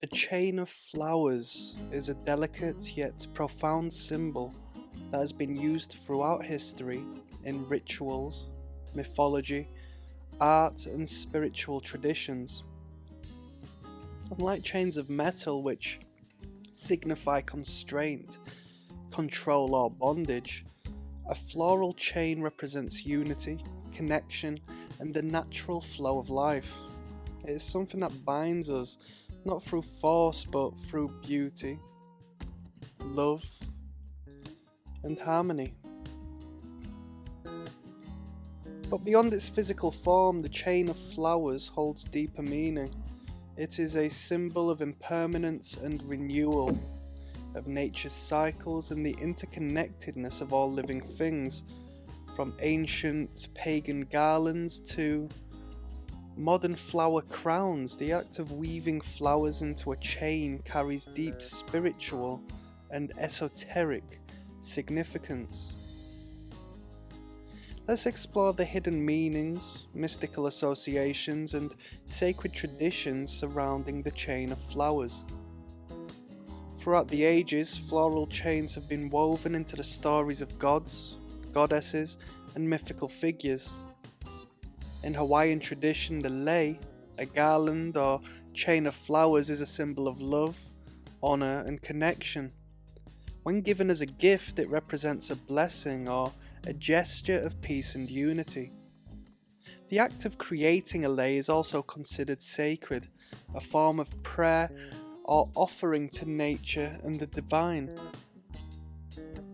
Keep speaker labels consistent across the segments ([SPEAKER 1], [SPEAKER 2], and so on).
[SPEAKER 1] A chain of flowers is a delicate yet profound symbol that has been used throughout history in rituals, mythology, art, and spiritual traditions. Unlike chains of metal, which signify constraint, control, or bondage, a floral chain represents unity, connection, and the natural flow of life. It is something that binds us not through force but through beauty, love, and harmony. But beyond its physical form, the chain of flowers holds deeper meaning. It is a symbol of impermanence and renewal, of nature's cycles and the interconnectedness of all living things, from ancient pagan garlands to modern flower crowns. The act of weaving flowers into a chain carries deep spiritual and esoteric significance. Let's explore the hidden meanings, mystical associations, and sacred traditions surrounding the chain of flowers. Throughout the ages, floral chains have been woven into the stories of gods, goddesses, and mythical figures. In Hawaiian tradition, the lei, a garland or chain of flowers, is a symbol of love, honor, and connection. When given as a gift, it represents a blessing or a gesture of peace and unity. The act of creating a lei is also considered sacred, a form of prayer or offering to nature and the divine.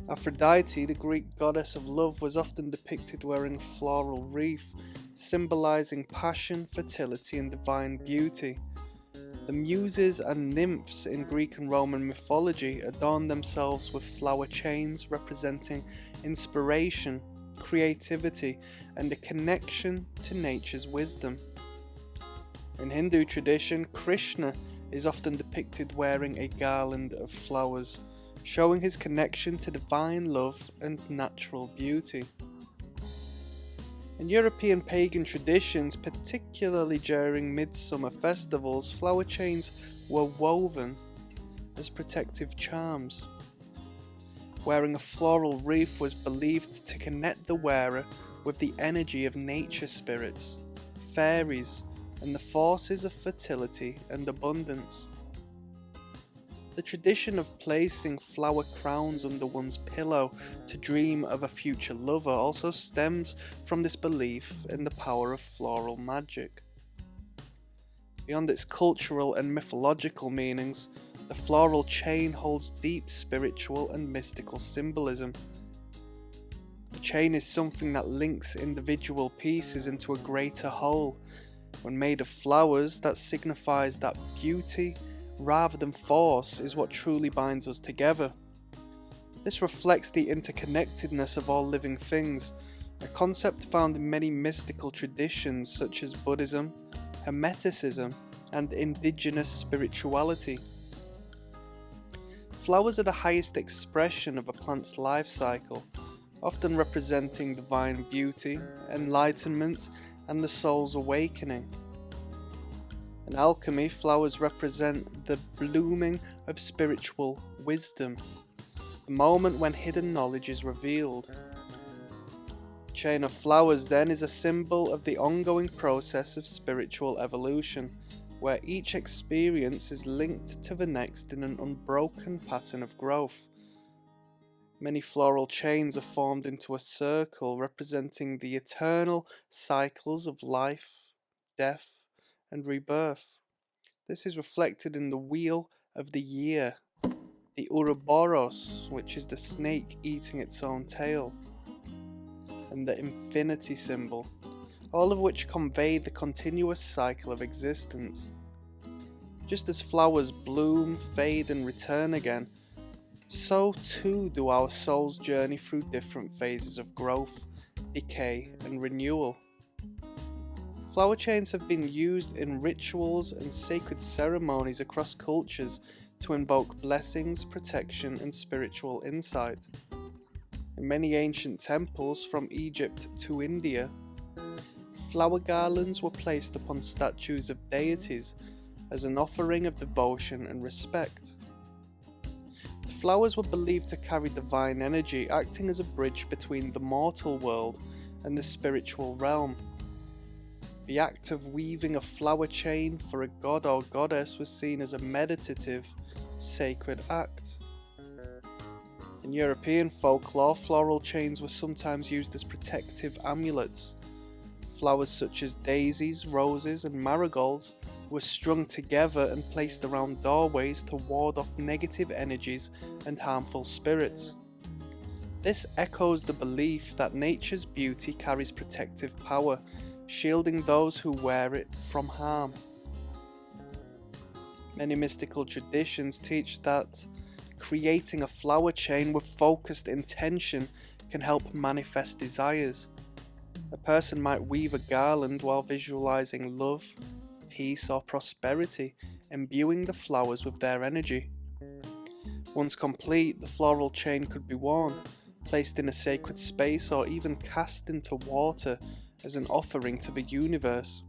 [SPEAKER 1] Aphrodite, the Greek goddess of love, was often depicted wearing a floral wreath, symbolizing passion, fertility, and divine beauty. The muses and nymphs in Greek and Roman mythology adorned themselves with flower chains representing inspiration, creativity, and a connection to nature's wisdom. In Hindu tradition, Krishna is often depicted wearing a garland of flowers, showing his connection to divine love and natural beauty. In European pagan traditions, particularly during midsummer festivals, flower chains were woven as protective charms. Wearing a floral wreath was believed to connect the wearer with the energy of nature spirits, fairies, and the forces of fertility and abundance. The tradition of placing flower crowns under one's pillow to dream of a future lover also stems from this belief in the power of floral magic. Beyond its cultural and mythological meanings, the floral chain holds deep spiritual and mystical symbolism. The chain is something that links individual pieces into a greater whole. When made of flowers, that signifies that beauty, rather than force, is what truly binds us together. This reflects the interconnectedness of all living things, a concept found in many mystical traditions such as Buddhism, Hermeticism, and indigenous spirituality. Flowers are the highest expression of a plant's life cycle, often representing divine beauty, enlightenment, and the soul's awakening. In alchemy, flowers represent the blooming of spiritual wisdom, the moment when hidden knowledge is revealed. The chain of flowers, then, is a symbol of the ongoing process of spiritual evolution, where each experience is linked to the next in an unbroken pattern of growth. Many floral chains are formed into a circle representing the eternal cycles of life, death, and rebirth. This is reflected in the wheel of the year, the Ouroboros, which is the snake eating its own tail, and the infinity symbol, all of which convey the continuous cycle of existence. Just as flowers bloom, fade, and return again, so too do our souls journey through different phases of growth, decay, and renewal. Flower chains have been used in rituals and sacred ceremonies across cultures to invoke blessings, protection, and spiritual insight. In many ancient temples, from Egypt to India, flower garlands were placed upon statues of deities, as an offering of devotion and respect. The flowers were believed to carry divine energy, acting as a bridge between the mortal world and the spiritual realm. The act of weaving a flower chain for a god or goddess was seen as a meditative, sacred act. In European folklore, floral chains were sometimes used as protective amulets. Flowers such as daisies, roses, and marigolds were strung together and placed around doorways to ward off negative energies and harmful spirits. This echoes the belief that nature's beauty carries protective power, shielding those who wear it from harm. Many mystical traditions teach that creating a flower chain with focused intention can help manifest desires. A person might weave a garland while visualizing love, peace, or prosperity, imbuing the flowers with their energy. Once complete, the floral chain could be worn, placed in a sacred space, or even cast into water as an offering to the universe.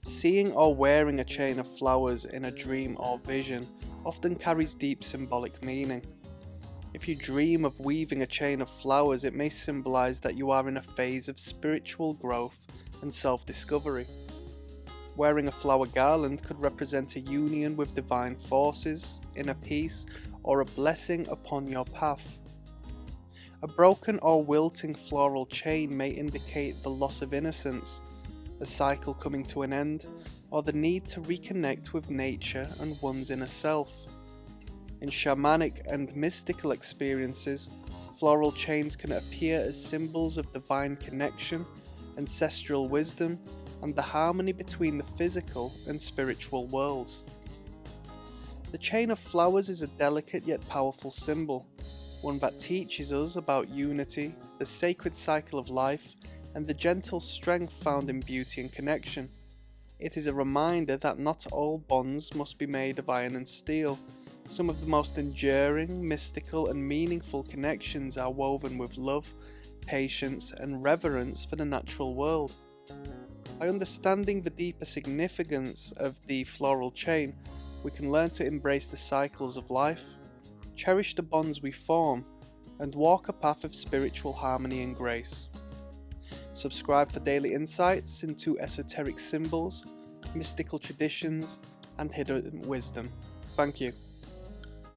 [SPEAKER 1] Seeing or wearing a chain of flowers in a dream or vision often carries deep symbolic meaning. If you dream of weaving a chain of flowers, it may symbolize that you are in a phase of spiritual growth and self-discovery. Wearing a flower garland could represent a union with divine forces, inner peace, or a blessing upon your path. A broken or wilting floral chain may indicate the loss of innocence, a cycle coming to an end, or the need to reconnect with nature and one's inner self. In shamanic and mystical experiences, floral chains can appear as symbols of divine connection, ancestral wisdom, and the harmony between the physical and spiritual worlds. The chain of flowers is a delicate yet powerful symbol, one that teaches us about unity, the sacred cycle of life, and the gentle strength found in beauty and connection. It is a reminder that not all bonds must be made of iron and steel. Some of the most enduring, mystical, and meaningful connections are woven with love, patience, and reverence for the natural world. By understanding the deeper significance of the floral chain, we can learn to embrace the cycles of life, cherish the bonds we form, and walk a path of spiritual harmony and grace. Subscribe for daily insights into esoteric symbols, mystical traditions, and hidden wisdom. Thank you.